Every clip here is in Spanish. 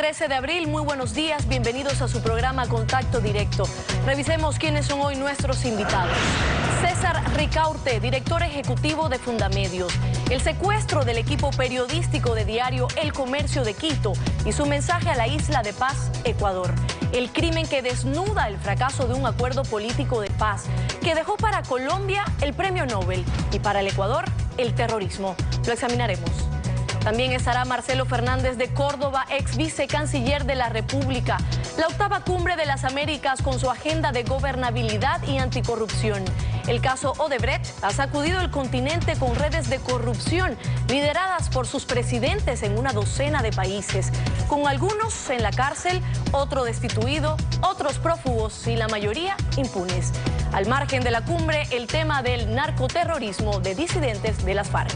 13 de abril, muy buenos días, bienvenidos a su programa Contacto Directo. Revisemos quiénes son hoy nuestros invitados. César Ricaurte, director ejecutivo de Fundamedios. El secuestro del equipo periodístico de diario El Comercio de Quito y su mensaje a la isla de Paz, Ecuador. El crimen que desnuda el fracaso de un acuerdo político de paz que dejó para Colombia el premio Nobel y para el Ecuador el terrorismo. Lo examinaremos. También estará Marcelo Fernández de Córdoba, ex vicecanciller de la República. La octava cumbre de las Américas con su agenda de gobernabilidad y anticorrupción. El caso Odebrecht ha sacudido el continente con redes de corrupción lideradas por sus presidentes en una docena de países, con algunos en la cárcel, otro destituido, otros prófugos y la mayoría impunes. Al margen de la cumbre, el tema del narcoterrorismo de disidentes de las FARC.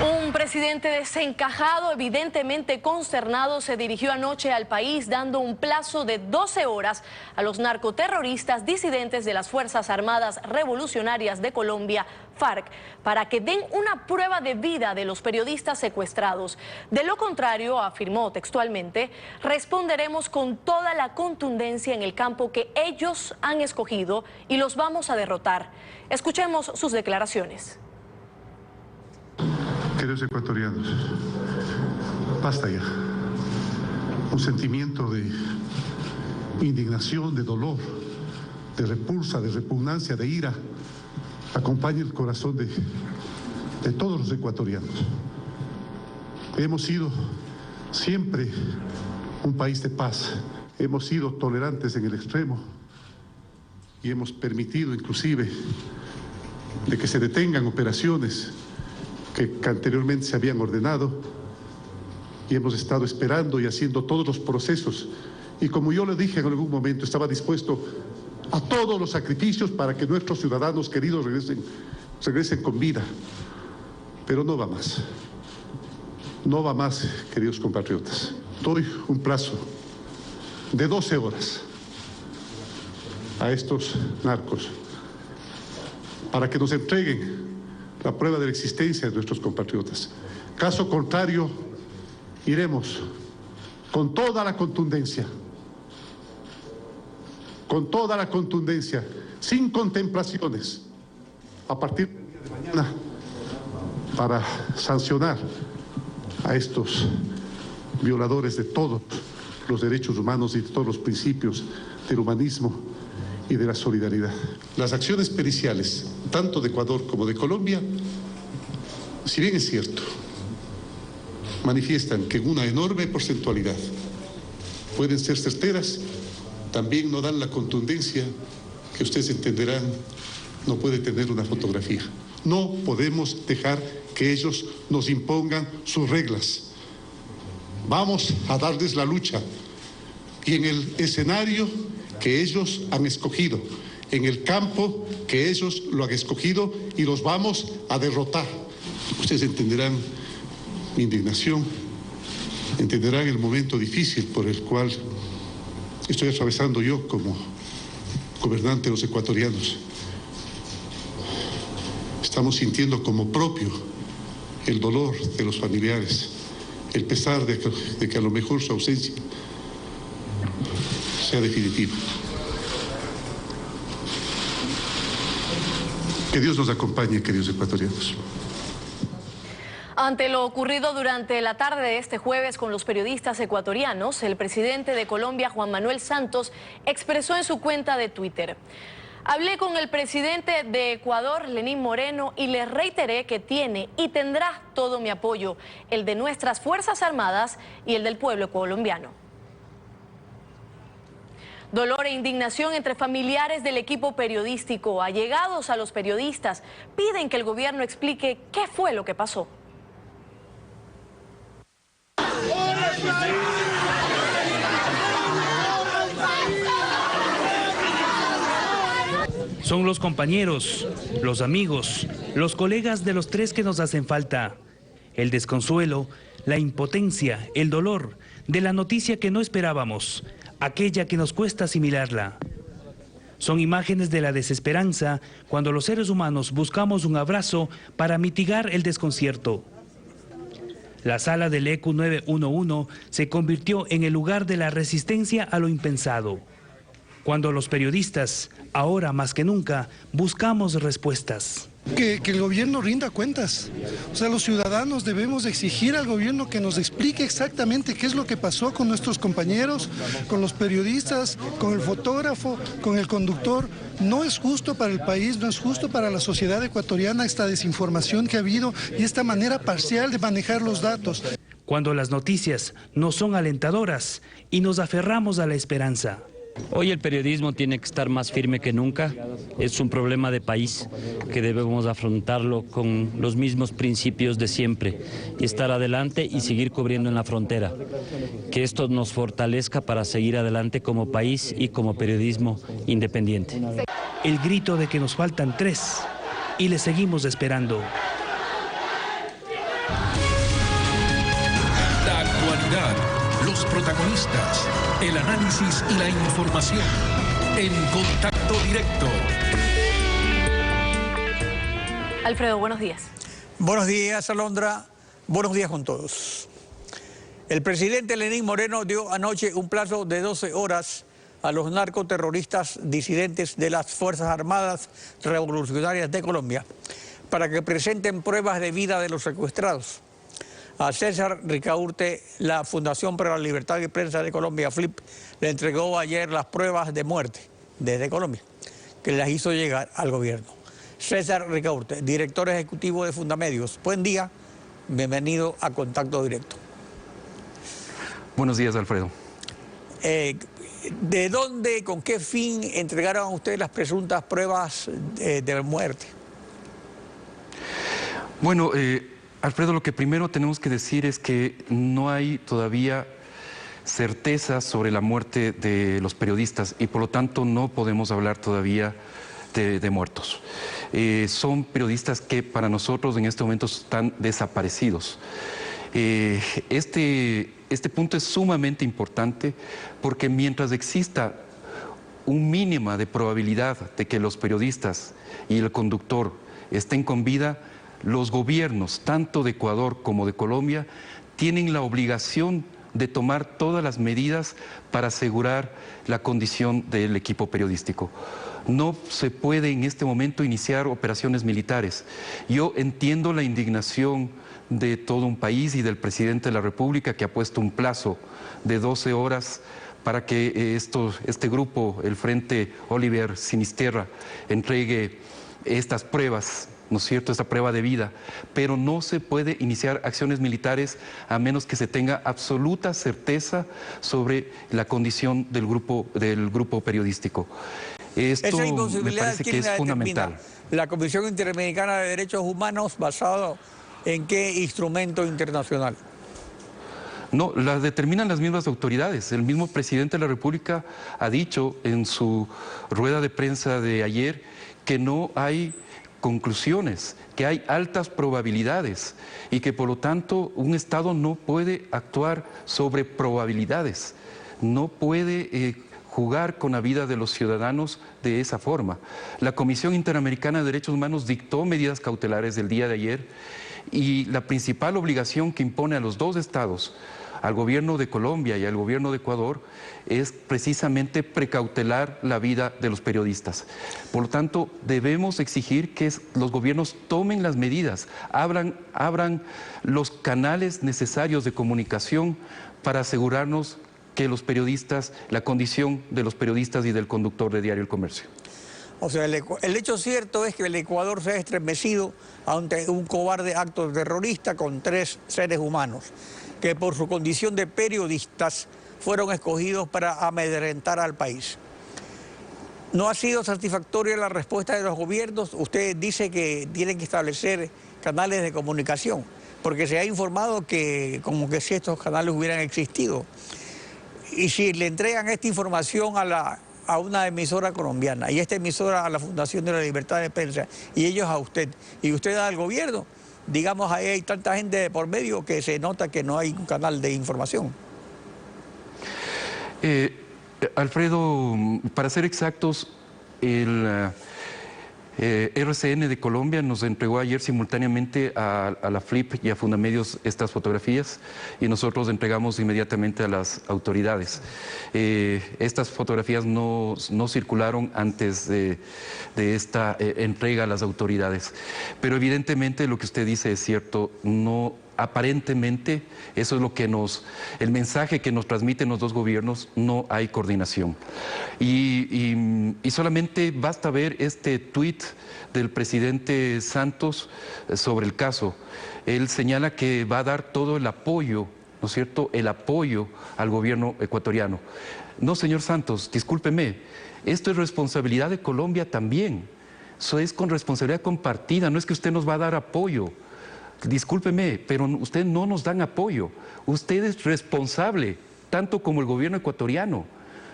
Un presidente desencajado, evidentemente consternado, se dirigió anoche al país dando un plazo de 12 horas a los narcoterroristas disidentes de las Fuerzas Armadas Revolucionarias de Colombia, FARC, para que den una prueba de vida de los periodistas secuestrados. De lo contrario, afirmó textualmente, responderemos con toda la contundencia en el campo que ellos han escogido y los vamos a derrotar. Escuchemos sus declaraciones. Queridos ecuatorianos, basta ya. Un sentimiento de indignación, de dolor, de repulsa, de repugnancia, de ira, acompaña el corazón de todos los ecuatorianos. Hemos sido siempre un país de paz, hemos sido tolerantes en el extremo y hemos permitido inclusive de que se detengan operaciones que anteriormente se habían ordenado, y hemos estado esperando y haciendo todos los procesos, y como yo le dije en algún momento, estaba dispuesto a todos los sacrificios para que nuestros ciudadanos queridos regresen con vida, pero no va más, no va más, queridos compatriotas. Doy un plazo de 12 horas a estos narcos para que nos entreguen la prueba de la existencia de nuestros compatriotas. Caso contrario, iremos con toda la contundencia, sin contemplaciones, a partir del día de mañana, para sancionar a estos violadores de todos los derechos humanos y de todos los principios del humanismo y de la solidaridad. Las acciones periciales, tanto de Ecuador como de Colombia, si bien es cierto, manifiestan que en una enorme porcentualidad pueden ser certeras, también no dan la contundencia que ustedes entenderán no puede tener una fotografía. No podemos dejar que ellos nos impongan sus reglas. Vamos a darles la lucha y en el escenario que ellos han escogido, en el campo que ellos lo han escogido, y los vamos a derrotar. Ustedes entenderán mi indignación, entenderán el momento difícil por el cual estoy atravesando yo como gobernante de los ecuatorianos. Estamos sintiendo como propio el dolor de los familiares, el pesar de que a lo mejor su ausencia sea definitiva. Que Dios nos acompañe, queridos ecuatorianos. Ante lo ocurrido durante la tarde de este jueves con los periodistas ecuatorianos, el presidente de Colombia, Juan Manuel Santos, expresó en su cuenta de Twitter: hablé con el presidente de Ecuador, Lenín Moreno, y le reiteré que tiene y tendrá todo mi apoyo, el de nuestras Fuerzas Armadas y el del pueblo colombiano. Dolor e indignación entre familiares del equipo periodístico. Allegados a los periodistas piden que el gobierno explique qué fue lo que pasó. Son los compañeros, los amigos, los colegas de los tres que nos hacen falta. El desconsuelo, la impotencia, el dolor de la noticia que no esperábamos, aquella que nos cuesta asimilarla. Son imágenes de la desesperanza cuando los seres humanos buscamos un abrazo para mitigar el desconcierto. La sala del ECU 911 se convirtió en el lugar de la resistencia a lo impensado. Cuando los periodistas, ahora más que nunca, buscamos respuestas. Que el gobierno rinda cuentas. O sea, los ciudadanos debemos exigir al gobierno que nos explique exactamente qué es lo que pasó con nuestros compañeros, con los periodistas, con el fotógrafo, con el conductor. No es justo para el país, no es justo para la sociedad ecuatoriana esta desinformación que ha habido y esta manera parcial de manejar los datos. Cuando las noticias no son alentadoras y nos aferramos a la esperanza. Hoy el periodismo tiene que estar más firme que nunca. Es un problema de país que debemos afrontarlo con los mismos principios de siempre y estar adelante y seguir cubriendo en la frontera. Que esto nos fortalezca para seguir adelante como país y como periodismo independiente. El grito de que nos faltan 3 y le seguimos esperando. La actualidad, los protagonistas, el análisis y la información en Contacto Directo. Alfredo, buenos días. Buenos días, Alondra. Buenos días con todos. El presidente Lenín Moreno dio anoche un plazo de 12 horas a los narcoterroristas disidentes de las Fuerzas Armadas Revolucionarias de Colombia para que presenten pruebas de vida de los secuestrados. A César Ricaurte, la Fundación para la Libertad de Prensa de Colombia, FLIP, le entregó ayer las pruebas de muerte desde Colombia, que las hizo llegar al gobierno. César Ricaurte, director ejecutivo de Fundamedios. Buen día, bienvenido a Contacto Directo. Buenos días, Alfredo. ¿De dónde, con qué fin entregaron a ustedes las presuntas pruebas de muerte? Bueno, Alfredo, lo que primero tenemos que decir es que no hay todavía certeza sobre la muerte de los periodistas y por lo tanto no podemos hablar todavía de muertos. Son periodistas que para nosotros en este momento están desaparecidos. Este punto es sumamente importante porque mientras exista un mínimo de probabilidad de que los periodistas y el conductor estén con vida, los gobiernos, tanto de Ecuador como de Colombia, tienen la obligación de tomar todas las medidas para asegurar la condición del equipo periodístico. No se puede en este momento iniciar operaciones militares. Yo entiendo la indignación de todo un país y del presidente de la República que ha puesto un plazo de 12 horas para que este grupo, el Frente Oliver Sinisterra, entregue estas pruebas, ¿no es cierto?, esta prueba de vida, pero no se puede iniciar acciones militares a menos que se tenga absoluta certeza sobre la condición del grupo periodístico. Esto me parece que es fundamental. La Comisión Interamericana de Derechos Humanos, ¿basado en qué instrumento internacional? No, la determinan las mismas autoridades. El mismo presidente de la República ha dicho en su rueda de prensa de ayer que no hay conclusiones, que hay altas probabilidades y que por lo tanto un Estado no puede actuar sobre probabilidades, no puede jugar con la vida de los ciudadanos de esa forma. La Comisión Interamericana de Derechos Humanos dictó medidas cautelares el día de ayer y la principal obligación que impone a los dos estados, al gobierno de Colombia y al gobierno de Ecuador, es precisamente precautelar la vida de los periodistas. Por lo tanto, debemos exigir que los gobiernos tomen las medidas, abran los canales necesarios de comunicación para asegurarnos que los periodistas, la condición de los periodistas y del conductor de Diario El Comercio. O sea, el hecho cierto es que el Ecuador se ha estremecido ante un cobarde acto terrorista con 3 seres humanos que por su condición de periodistas fueron escogidos para amedrentar al país. ¿No ha sido satisfactoria la respuesta de los gobiernos? Usted dice que tienen que establecer canales de comunicación, porque se ha informado que como que si estos canales hubieran existido. Y si le entregan esta información a una emisora colombiana y esta emisora a la Fundación de la Libertad de Prensa y ellos a usted y usted al gobierno, digamos, ahí hay tanta gente de por medio que se nota que no hay un canal de información. Alfredo, para ser exactos, el RCN de Colombia nos entregó ayer simultáneamente a la FLIP y a Fundamedios estas fotografías y nosotros entregamos inmediatamente a las autoridades. Estas fotografías no circularon antes de esta entrega a las autoridades, pero evidentemente lo que usted dice es cierto. Aparentemente, eso es lo que el mensaje que nos transmiten los dos gobiernos, no hay coordinación. Y solamente basta ver este tuit del presidente Santos sobre el caso. Él señala que va a dar todo el apoyo, ¿no es cierto?, el apoyo al gobierno ecuatoriano. No, señor Santos, discúlpeme, esto es responsabilidad de Colombia también. Eso es con responsabilidad compartida, no es que usted nos va a dar apoyo. Discúlpeme, pero usted no nos dan apoyo. Usted es responsable, tanto como el gobierno ecuatoriano.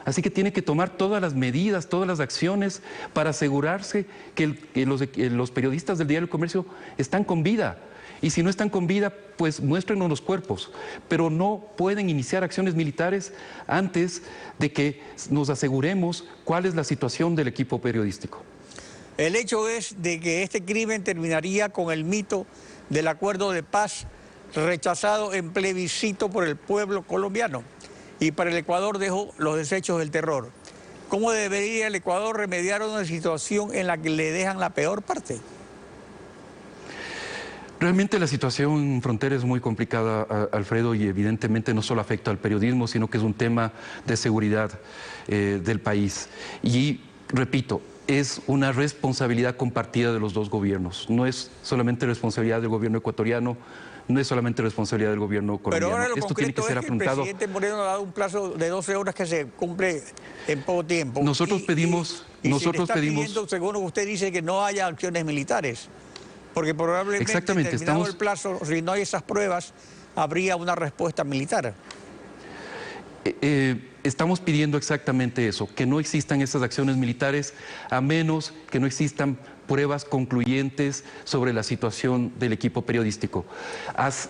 Así que tiene que tomar todas las medidas, todas las acciones para asegurarse que los periodistas del Diario del Comercio están con vida. Y si no están con vida, pues muéstrenos los cuerpos. Pero no pueden iniciar acciones militares antes de que nos aseguremos cuál es la situación del equipo periodístico. El hecho es de que este crimen terminaría con el mito del acuerdo de paz rechazado en plebiscito por el pueblo colombiano y para el Ecuador dejó los desechos del terror. ¿Cómo debería el Ecuador remediar una situación en la que le dejan la peor parte? Realmente la situación en frontera es muy complicada, Alfredo, y evidentemente no solo afecta al periodismo, sino que es un tema de seguridad del país. Y repito, es una responsabilidad compartida de los dos gobiernos. No es solamente responsabilidad del gobierno ecuatoriano, no es solamente responsabilidad del gobierno colombiano. Pero ahora lo Esto tiene que ser afrontado. El presidente Moreno ha dado un plazo de 12 horas que se cumple en poco tiempo. Nosotros pedimos... pidiendo, según usted dice, que no haya acciones militares. Porque probablemente, terminado el plazo, si no hay esas pruebas, habría una respuesta militar. Estamos pidiendo exactamente eso, que no existan esas acciones militares a menos que no existan pruebas concluyentes sobre la situación del equipo periodístico.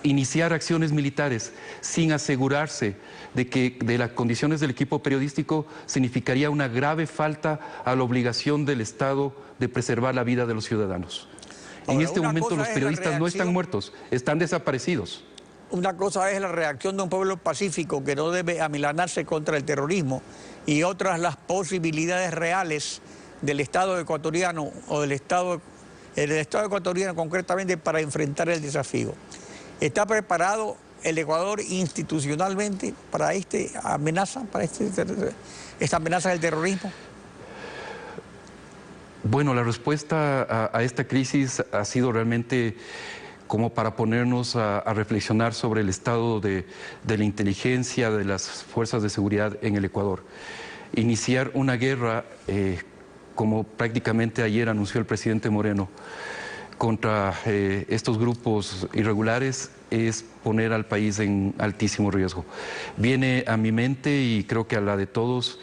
Iniciar acciones militares sin asegurarse de las condiciones del equipo periodístico significaría una grave falta a la obligación del Estado de preservar la vida de los ciudadanos. En este momento los periodistas no están muertos, están desaparecidos. Una cosa es la reacción de un pueblo pacífico que no debe amilanarse contra el terrorismo y otras las posibilidades reales del Estado ecuatoriano o del Estado ecuatoriano concretamente para enfrentar el desafío. ¿Está preparado el Ecuador institucionalmente para esta amenaza del terrorismo? Bueno, la respuesta a esta crisis ha sido realmente como para ponernos a reflexionar sobre el estado de la inteligencia de las fuerzas de seguridad en el Ecuador. Iniciar una guerra, como prácticamente ayer anunció el presidente Moreno, contra estos grupos irregulares es poner al país en altísimo riesgo. Viene a mi mente y creo que a la de todos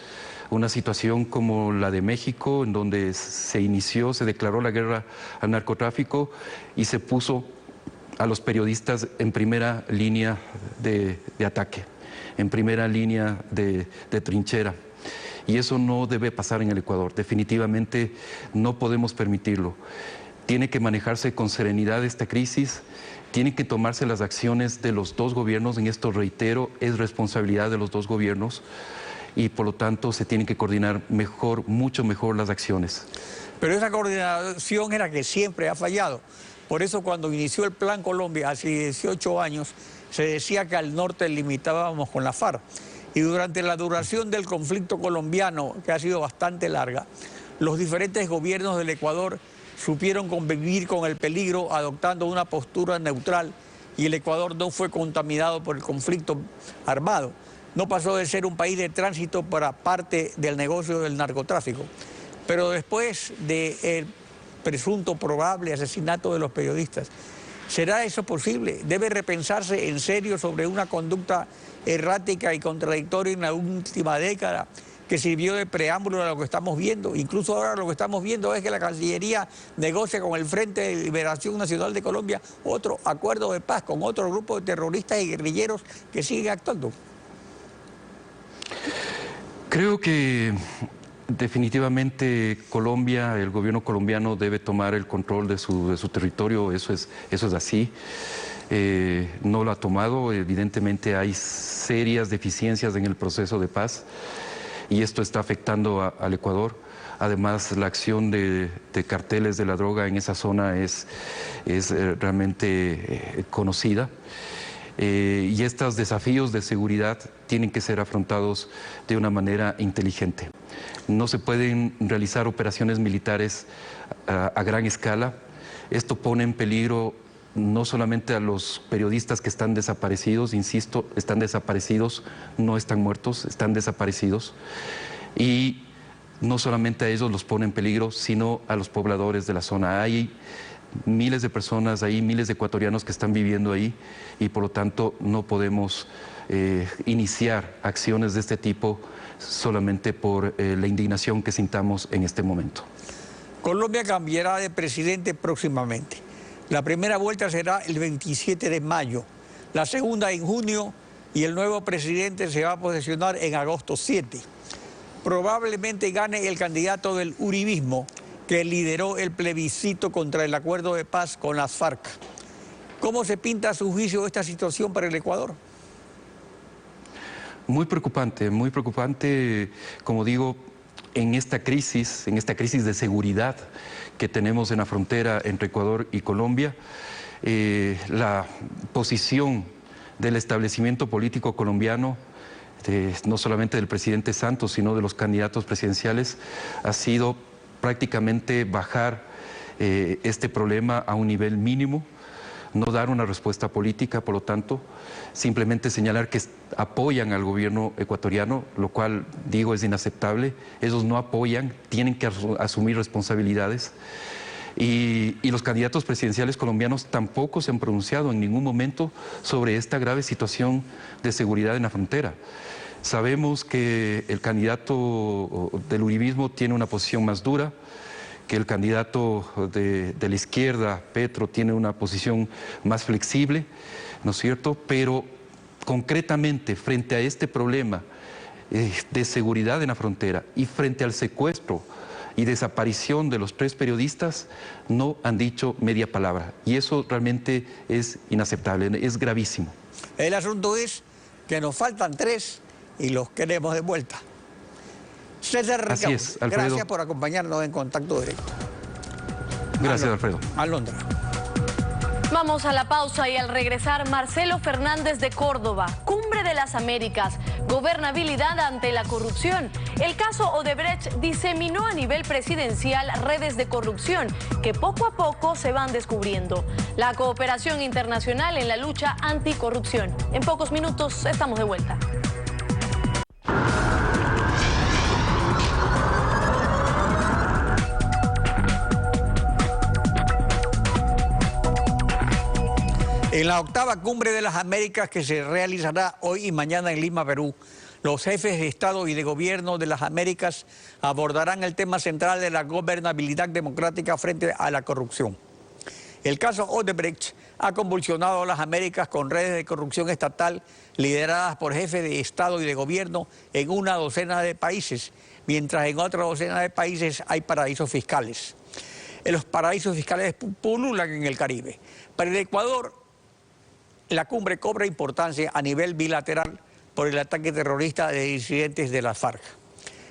una situación como la de México, en donde se declaró la guerra al narcotráfico y se puso a los periodistas en primera línea de ataque, en primera línea de trinchera. Y eso no debe pasar en el Ecuador, definitivamente no podemos permitirlo. Tiene que manejarse con serenidad esta crisis, tienen que tomarse las acciones de los dos gobiernos, en esto reitero, es responsabilidad de los dos gobiernos y por lo tanto se tienen que coordinar mejor, mucho mejor las acciones. Pero esa coordinación es la que siempre ha fallado. Por eso cuando inició el Plan Colombia hace 18 años, se decía que al norte limitábamos con la FARC. Y durante la duración del conflicto colombiano, que ha sido bastante larga, los diferentes gobiernos del Ecuador supieron convivir con el peligro adoptando una postura neutral y el Ecuador no fue contaminado por el conflicto armado. No pasó de ser un país de tránsito para parte del negocio del narcotráfico. Pero después del presunto probable asesinato de los periodistas, ¿será eso posible? ¿Debe repensarse en serio sobre una conducta errática y contradictoria en la última década que sirvió de preámbulo a lo que estamos viendo? Incluso ahora lo que estamos viendo es que la Cancillería negocia con el Frente de Liberación Nacional de Colombia otro acuerdo de paz con otro grupo de terroristas y guerrilleros que siguen actuando. Creo que Definitivamente Colombia, el gobierno colombiano debe tomar el control de su territorio, eso es así. No lo ha tomado, evidentemente hay serias deficiencias en el proceso de paz y esto está afectando al Ecuador. Además, la acción de carteles de la droga en esa zona es realmente conocida. Y estos desafíos de seguridad tienen que ser afrontados de una manera inteligente. No se pueden realizar operaciones militares a gran escala. Esto pone en peligro no solamente a los periodistas que están desaparecidos, insisto, están desaparecidos, no están muertos, están desaparecidos. Y no solamente a ellos los pone en peligro, sino a los pobladores de la zona. Hay miles de personas ahí, miles de ecuatorianos que están viviendo ahí y por lo tanto no podemos iniciar acciones de este tipo solamente por la indignación que sintamos en este momento. Colombia cambiará de presidente próximamente. La primera vuelta será el 27 de mayo, la segunda en junio y el nuevo presidente se va a posesionar en agosto 7. Probablemente gane el candidato del uribismo que lideró el plebiscito contra el acuerdo de paz con las FARC. ¿Cómo se pinta a su juicio esta situación para el Ecuador? Muy preocupante, como digo, en esta crisis de seguridad que tenemos en la frontera entre Ecuador y Colombia, la posición del establecimiento político colombiano, no solamente del presidente Santos, sino de los candidatos presidenciales, ha sido prácticamente bajar este problema a un nivel mínimo, no dar una respuesta política, por lo tanto, simplemente señalar que apoyan al gobierno ecuatoriano, lo cual digo es inaceptable. Ellos no apoyan, tienen que asumir responsabilidades. Y los candidatos presidenciales colombianos tampoco se han pronunciado en ningún momento sobre esta grave situación de seguridad en la frontera. Sabemos que el candidato del uribismo tiene una posición más dura, que el candidato de la izquierda, Petro, tiene una posición más flexible, ¿no es cierto? Pero concretamente frente a este problema de seguridad en la frontera y frente al secuestro y desaparición de los 3 periodistas, no han dicho media palabra. Y eso realmente es inaceptable, es gravísimo. El asunto es que nos faltan 3 y los queremos de vuelta. César Ricaurte, así es, Alfredo. Gracias por acompañarnos en Contacto Directo. Gracias, Alfredo. Alondra. Vamos a la pausa y al regresar, Marcelo Fernández de Córdoba, Cumbre de las Américas, gobernabilidad ante la corrupción. El caso Odebrecht diseminó a nivel presidencial redes de corrupción que poco a poco se van descubriendo. La cooperación internacional en la lucha anticorrupción. En pocos minutos estamos de vuelta. En la 8ª Cumbre de las Américas que se realizará hoy y mañana en Lima, Perú, los jefes de Estado y de Gobierno de las Américas abordarán el tema central de la gobernabilidad democrática frente a la corrupción. El caso Odebrecht ha convulsionado a las Américas con redes de corrupción estatal lideradas por jefes de Estado y de Gobierno en una docena de países, mientras en otra docena de países hay paraísos fiscales. Los paraísos fiscales pululan en el Caribe. Para el Ecuador, la cumbre cobra importancia a nivel bilateral por el ataque terrorista de disidentes de las FARC.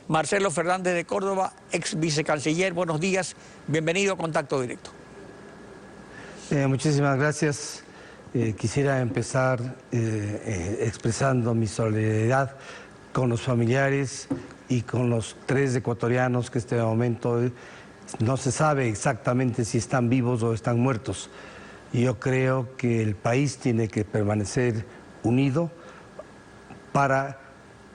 Marcelo Fernández de Córdoba, ex vicecanciller, buenos días, bienvenido a Contacto Directo. Muchísimas gracias. Quisiera empezar expresando mi solidaridad con los familiares y con los 3 ecuatorianos que en este momento no se sabe exactamente si están vivos o están muertos. Yo creo que el país tiene que permanecer unido para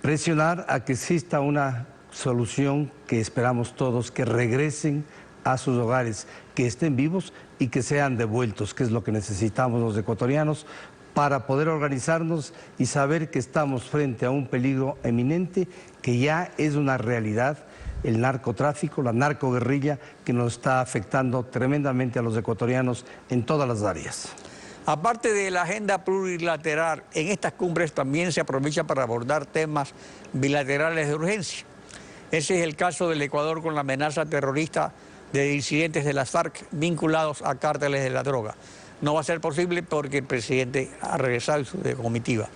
presionar a que exista una solución que esperamos todos, que regresen a sus hogares, que estén vivos y que sean devueltos, que es lo que necesitamos los ecuatorianos para poder organizarnos y saber que estamos frente a un peligro eminente que ya es una realidad. El narcotráfico, la narcoguerrilla que nos está afectando tremendamente a los ecuatorianos en todas las áreas. Aparte de la agenda plurilateral, en estas cumbres también se aprovecha para abordar temas bilaterales de urgencia. Ese es el caso del Ecuador con la amenaza terrorista de disidentes de las FARC vinculados a cárteles de la droga. No va a ser posible porque el presidente ha regresado en su comitiva.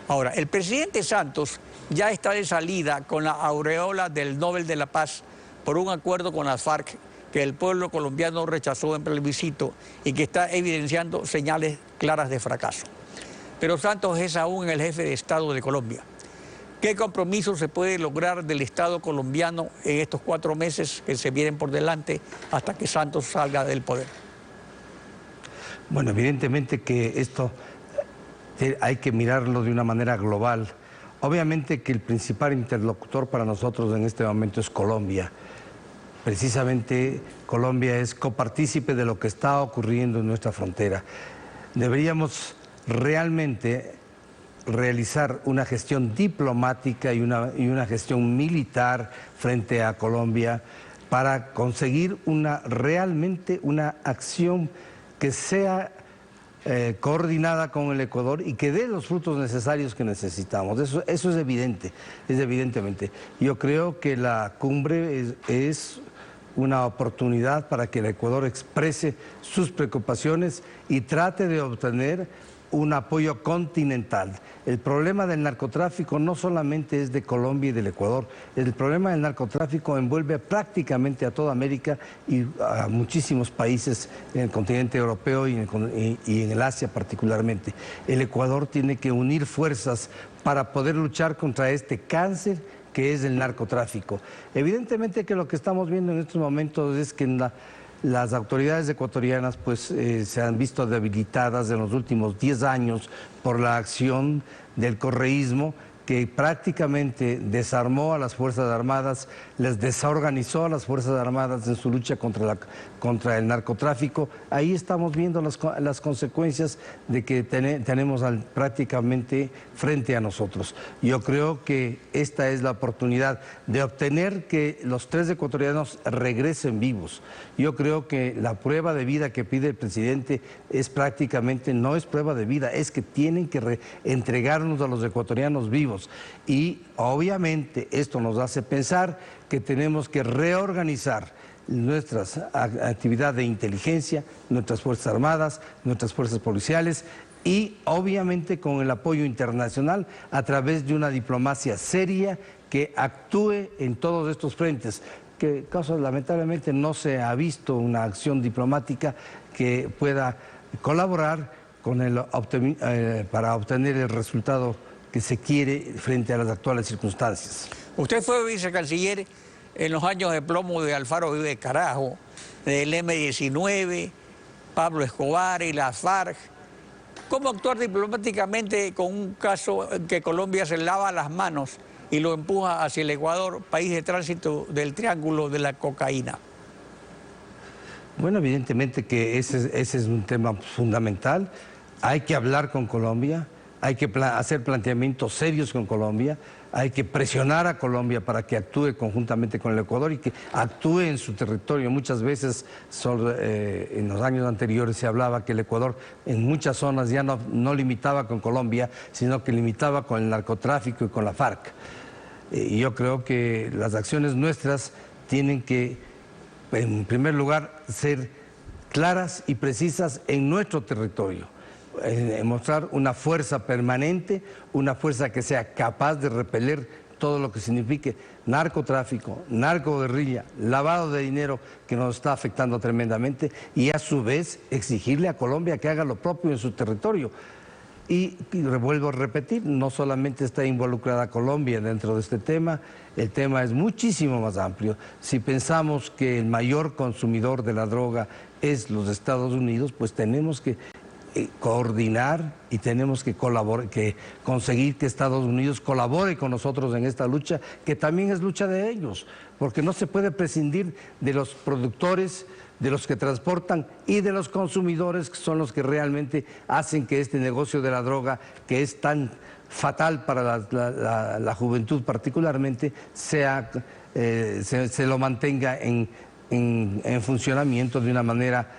Ahora, el presidente Santos ya está de salida con la aureola del Nobel de la Paz por un acuerdo con las FARC que el pueblo colombiano rechazó en plebiscito y que está evidenciando señales claras de fracaso. Pero Santos es aún el jefe de Estado de Colombia. ¿Qué compromiso se puede lograr del Estado colombiano en estos 4 meses que se vienen por delante hasta que Santos salga del poder? Bueno, evidentemente que esto hay que mirarlo de una manera global. Obviamente que el principal interlocutor para nosotros en este momento es Colombia. Precisamente Colombia es copartícipe de lo que está ocurriendo en nuestra frontera. Deberíamos realmente realizar una gestión diplomática y una gestión militar frente a Colombia para conseguir realmente una acción que sea coordinada con el Ecuador y que dé los frutos necesarios que necesitamos. Eso es evidente, evidentemente. Yo creo que la cumbre es una oportunidad para que el Ecuador exprese sus preocupaciones y trate de obtener un apoyo continental. El problema del narcotráfico no solamente es de Colombia y del Ecuador, el problema del narcotráfico envuelve prácticamente a toda América y a muchísimos países en el continente europeo y en el Asia particularmente. El Ecuador tiene que unir fuerzas para poder luchar contra este cáncer que es el narcotráfico. Evidentemente que lo que estamos viendo en estos momentos es que las autoridades ecuatorianas se han visto debilitadas en los últimos 10 años por la acción del correísmo que prácticamente desarmó a las Fuerzas Armadas, les desorganizó a las Fuerzas Armadas en su lucha contra el narcotráfico. Ahí estamos viendo las consecuencias de que tenemos prácticamente frente a nosotros. Yo creo que esta es la oportunidad de obtener que los 3 ecuatorianos regresen vivos. Yo creo que la prueba de vida que pide el presidente no es prueba de vida, es que tienen que entregarnos a los ecuatorianos vivos. Y obviamente esto nos hace pensar que tenemos que reorganizar nuestra actividad de inteligencia, nuestras Fuerzas Armadas, nuestras fuerzas policiales y obviamente con el apoyo internacional a través de una diplomacia seria que actúe en todos estos frentes. Que lamentablemente no se ha visto una acción diplomática que pueda colaborar para obtener el resultado que se quiere frente a las actuales circunstancias. Usted fue vicecanciller en los años de plomo de Alfaro de Carajo, del M-19, Pablo Escobar y las FARC. ¿Cómo actuar diplomáticamente con un caso en que Colombia se lava las manos y lo empuja hacia el Ecuador, país de tránsito del triángulo de la cocaína? Bueno, evidentemente que ese es un tema fundamental. Hay que hablar con Colombia. Hay que hacer planteamientos serios con Colombia, hay que presionar a Colombia para que actúe conjuntamente con el Ecuador y que actúe en su territorio. Muchas veces en los años anteriores se hablaba que el Ecuador en muchas zonas ya no limitaba con Colombia, sino que limitaba con el narcotráfico y con la FARC. Y yo creo que las acciones nuestras tienen que, en primer lugar, ser claras y precisas en nuestro territorio. Mostrar una fuerza permanente, una fuerza que sea capaz de repeler todo lo que signifique narcotráfico, narcoguerrilla, lavado de dinero que nos está afectando tremendamente y a su vez exigirle a Colombia que haga lo propio en su territorio. Y vuelvo a repetir, no solamente está involucrada Colombia dentro de este tema, el tema es muchísimo más amplio. Si pensamos que el mayor consumidor de la droga es los Estados Unidos, pues tenemos que coordinar y tenemos que colaborar, que conseguir que Estados Unidos colabore con nosotros en esta lucha, que también es lucha de ellos, porque no se puede prescindir de los productores, de los que transportan y de los consumidores, que son los que realmente hacen que este negocio de la droga, que es tan fatal para la juventud particularmente, se lo mantenga en funcionamiento de una manera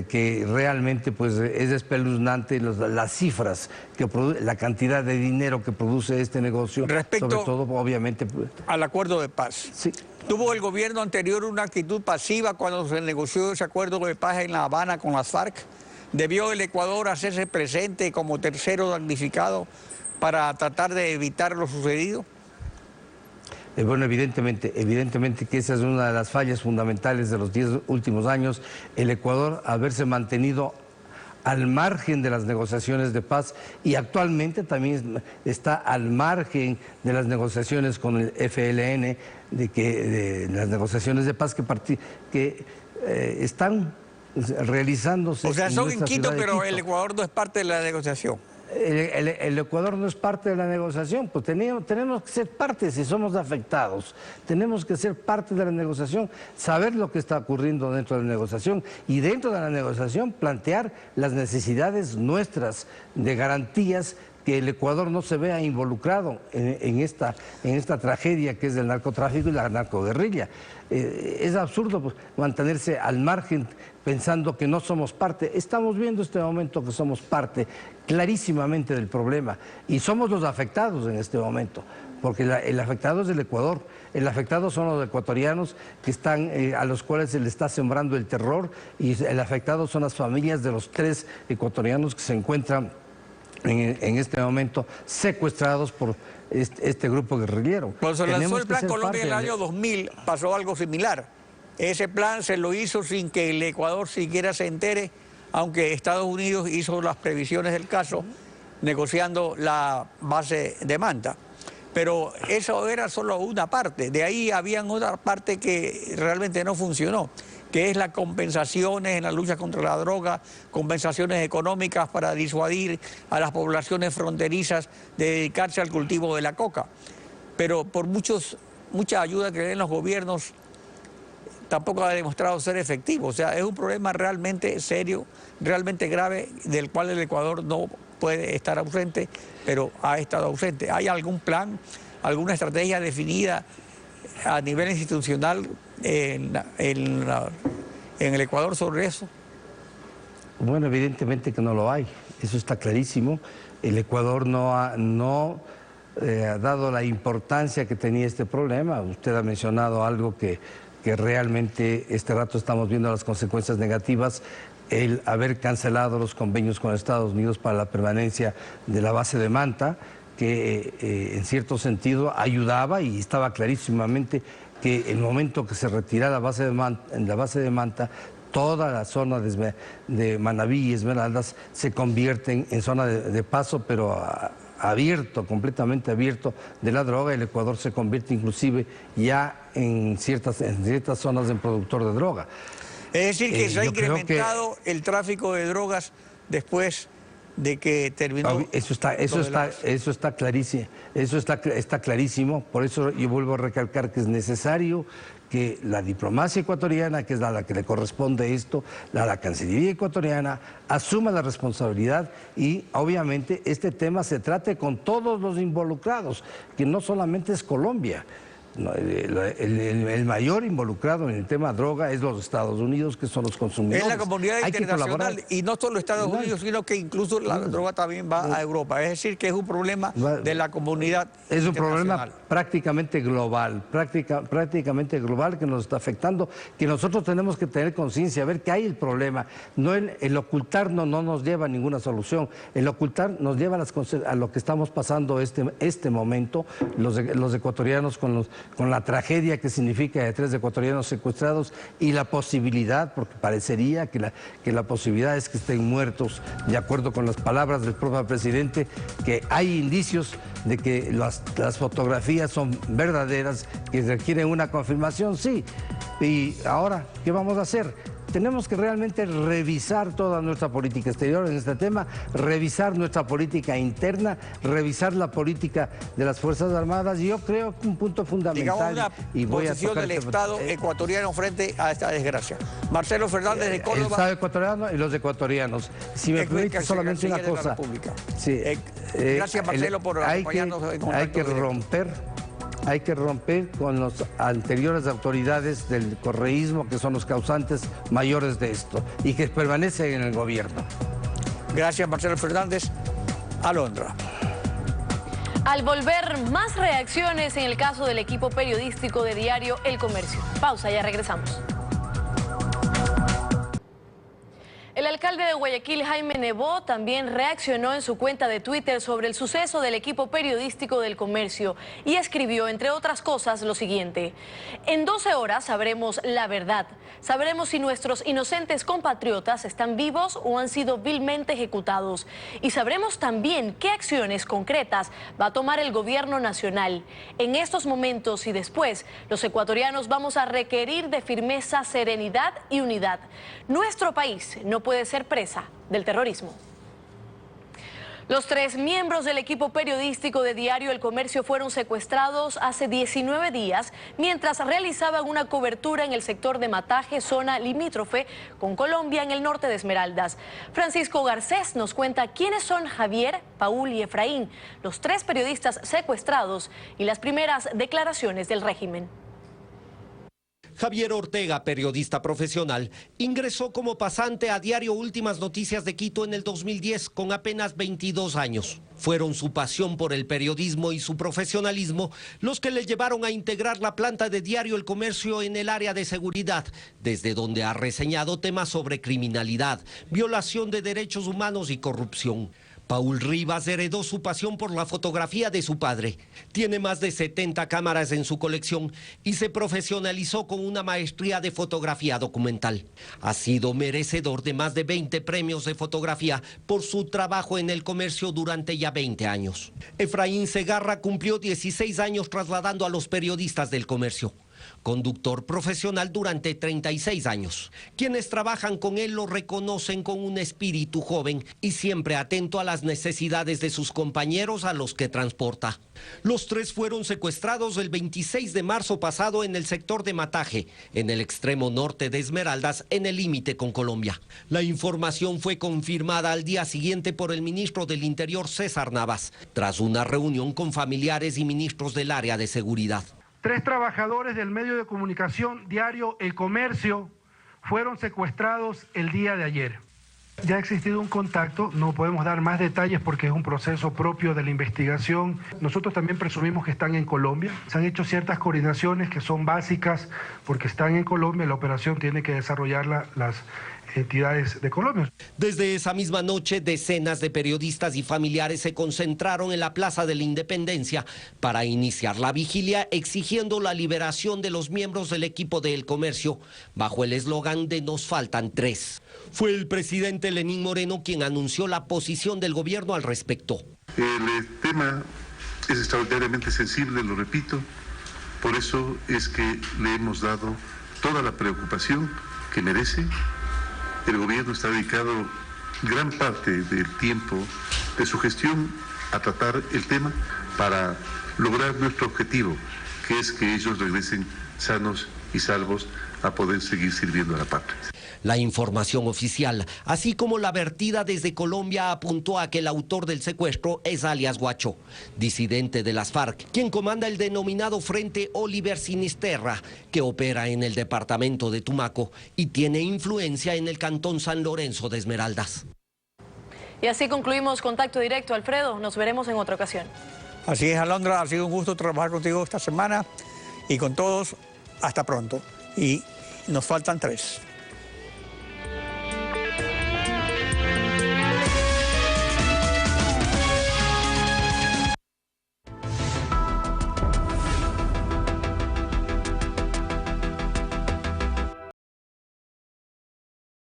que realmente pues, es espeluznante las cifras, que la cantidad de dinero que produce este negocio. Respecto sobre todo, obviamente, al acuerdo de paz. Sí. ¿Tuvo el gobierno anterior una actitud pasiva cuando se negoció ese acuerdo de paz en La Habana con las FARC? ¿Debió el Ecuador hacerse presente como tercero damnificado para tratar de evitar lo sucedido? Bueno, evidentemente que esa es una de las fallas fundamentales de los 10 últimos años, el Ecuador haberse mantenido al margen de las negociaciones de paz y actualmente también está al margen de las negociaciones con el FLN, de las negociaciones de paz que están realizándose. O sea, son en Quito, pero Quito. el Ecuador no es parte de la negociación. El Ecuador no es parte de la negociación, pues tenemos que ser parte si somos afectados, tenemos que ser parte de la negociación, saber lo que está ocurriendo dentro de la negociación y dentro de la negociación plantear las necesidades nuestras de garantías que el Ecuador no se vea involucrado en esta tragedia que es el narcotráfico y la narcoguerrilla. Es absurdo pues, mantenerse al margen pensando que no somos parte. Estamos viendo este momento que somos parte clarísimamente del problema y somos los afectados en este momento, porque el afectado es el Ecuador, el afectado son los ecuatorianos que están, a los cuales se le está sembrando el terror, y el afectado son las familias de los 3 ecuatorianos que se encuentran en este momento secuestrados por este grupo guerrillero. Cuando se lanzó el Plan Colombia en el año 2000 pasó algo similar. Ese plan se lo hizo sin que el Ecuador siquiera se entere, aunque Estados Unidos hizo las previsiones del caso negociando la base de Manta. Pero eso era solo una parte, de ahí había otra parte que realmente no funcionó, que es las compensaciones en la lucha contra la droga, compensaciones económicas para disuadir a las poblaciones fronterizas de dedicarse al cultivo de la coca. Pero por mucha ayuda que den los gobiernos, tampoco ha demostrado ser efectivo. O sea, es un problema realmente serio, realmente grave, del cual el Ecuador no puede estar ausente, pero ha estado ausente. ¿Hay algún plan, alguna estrategia definida a nivel institucional en el Ecuador sobre eso? Bueno, evidentemente que no lo hay, eso está clarísimo. El Ecuador no ha dado la importancia que tenía este problema. Usted ha mencionado algo que realmente este rato estamos viendo las consecuencias negativas, el haber cancelado los convenios con Estados Unidos para la permanencia de la base de Manta, que en cierto sentido ayudaba, y estaba clarísimamente que el momento que se retirara la base de Manta, toda la zona de Manabí y Esmeraldas se convierten en zona de paso, pero abierto, completamente abierto de la droga. El Ecuador se convierte inclusive ya en ciertas zonas en productor de droga. Es decir, que se ha incrementado el tráfico de drogas después de que terminó. Eso está clarísimo, está clarísimo. Por eso yo vuelvo a recalcar que es necesario que la diplomacia ecuatoriana, que es a la que le corresponde esto, la Cancillería ecuatoriana, asuma la responsabilidad y obviamente este tema se trate con todos los involucrados, que no solamente es Colombia. El mayor involucrado en el tema droga es los Estados Unidos, que son los consumidores. Es la comunidad internacional, y no solo Estados Unidos, sino que incluso la droga también va a Europa. Es decir, que es un problema de la comunidad internacional. Es un problema prácticamente global, prácticamente global, que nos está afectando, que nosotros tenemos que tener conciencia, ver que hay el problema. No el ocultarnos no nos lleva a ninguna solución. El ocultar nos lleva a lo que estamos pasando este momento, los ecuatorianos con la tragedia que significa de 3 ecuatorianos secuestrados y la posibilidad, porque parecería que la posibilidad es que estén muertos, de acuerdo con las palabras del propio presidente, que hay indicios de que las fotografías son verdaderas, que requieren una confirmación, sí. Y ahora, ¿qué vamos a hacer? Tenemos que realmente revisar toda nuestra política exterior en este tema, revisar nuestra política interna, revisar la política de las Fuerzas Armadas, y yo creo que un punto fundamental... Digamos una posición del Estado ecuatoriano frente a esta desgracia. Marcelo Fernández de Córdoba... El Estado ecuatoriano y los ecuatorianos. Si me permite solamente una cosa... Sí. Gracias, Marcelo, por acompañarnos. Hay que romper hay que romper con las anteriores autoridades del correísmo, que son los causantes mayores de esto y que permanecen en el gobierno. Gracias, Marcelo Fernández. Alondra. Al volver, más reacciones en el caso del equipo periodístico de diario El Comercio. Pausa, ya regresamos. El alcalde de Guayaquil, Jaime Nebot, también reaccionó en su cuenta de Twitter sobre el suceso del equipo periodístico del Comercio y escribió, entre otras cosas, lo siguiente: en 12 horas sabremos la verdad, sabremos si nuestros inocentes compatriotas están vivos o han sido vilmente ejecutados y sabremos también qué acciones concretas va a tomar el gobierno nacional. En estos momentos y después, los ecuatorianos vamos a requerir de firmeza, serenidad y unidad. Nuestro país no puede ser presa del terrorismo. Los 3 miembros del equipo periodístico de diario El Comercio fueron secuestrados hace 19 días mientras realizaban una cobertura en el sector de Mataje, zona limítrofe con Colombia, en el norte de Esmeraldas. Francisco Garcés nos cuenta quiénes son Javier, Paul y Efraín, los 3 periodistas secuestrados, y las primeras declaraciones del régimen. Javier Ortega, periodista profesional, ingresó como pasante a diario Últimas Noticias de Quito en el 2010 con apenas 22 años. Fueron su pasión por el periodismo y su profesionalismo los que le llevaron a integrar la planta de diario El Comercio en el área de seguridad, desde donde ha reseñado temas sobre criminalidad, violación de derechos humanos y corrupción. Paul Rivas heredó su pasión por la fotografía de su padre. Tiene más de 70 cámaras en su colección y se profesionalizó con una maestría de fotografía documental. Ha sido merecedor de más de 20 premios de fotografía por su trabajo en El Comercio durante ya 20 años. Efraín Segarra cumplió 16 años trasladando a los periodistas del Comercio. Conductor profesional durante 36 años. Quienes trabajan con él lo reconocen con un espíritu joven y siempre atento a las necesidades de sus compañeros a los que transporta. Los 3 fueron secuestrados el 26 de marzo pasado en el sector de Mataje, en el extremo norte de Esmeraldas, en el límite con Colombia. La información fue confirmada al día siguiente por el ministro del Interior, César Navas, tras una reunión con familiares y ministros del área de seguridad. 3 trabajadores del medio de comunicación diario El Comercio fueron secuestrados el día de ayer. Ya ha existido un contacto, no podemos dar más detalles porque es un proceso propio de la investigación. Nosotros también presumimos que están en Colombia. Se han hecho ciertas coordinaciones que son básicas porque están en Colombia. La operación tiene que desarrollarla las entidades de Colombia. Desde esa misma noche, decenas de periodistas y familiares se concentraron en la Plaza de la Independencia para iniciar la vigilia exigiendo la liberación de los miembros del equipo de El Comercio bajo el eslogan de "Nos faltan 3". Fue el presidente Lenín Moreno quien anunció la posición del gobierno al respecto. El tema es extraordinariamente sensible, lo repito, por eso es que le hemos dado toda la preocupación que merece. El gobierno está dedicado gran parte del tiempo de su gestión a tratar el tema para lograr nuestro objetivo, que es que ellos regresen sanos y salvos a poder seguir sirviendo a la patria. La información oficial, así como la vertida desde Colombia, apuntó a que el autor del secuestro es alias Guacho, disidente de las FARC, quien comanda el denominado Frente Oliver Sinisterra, que opera en el departamento de Tumaco y tiene influencia en el cantón San Lorenzo de Esmeraldas. Y así concluimos Contacto Directo, Alfredo. Nos veremos en otra ocasión. Así es, Alondra, ha sido un gusto trabajar contigo esta semana y con todos, hasta pronto. Y nos faltan 3.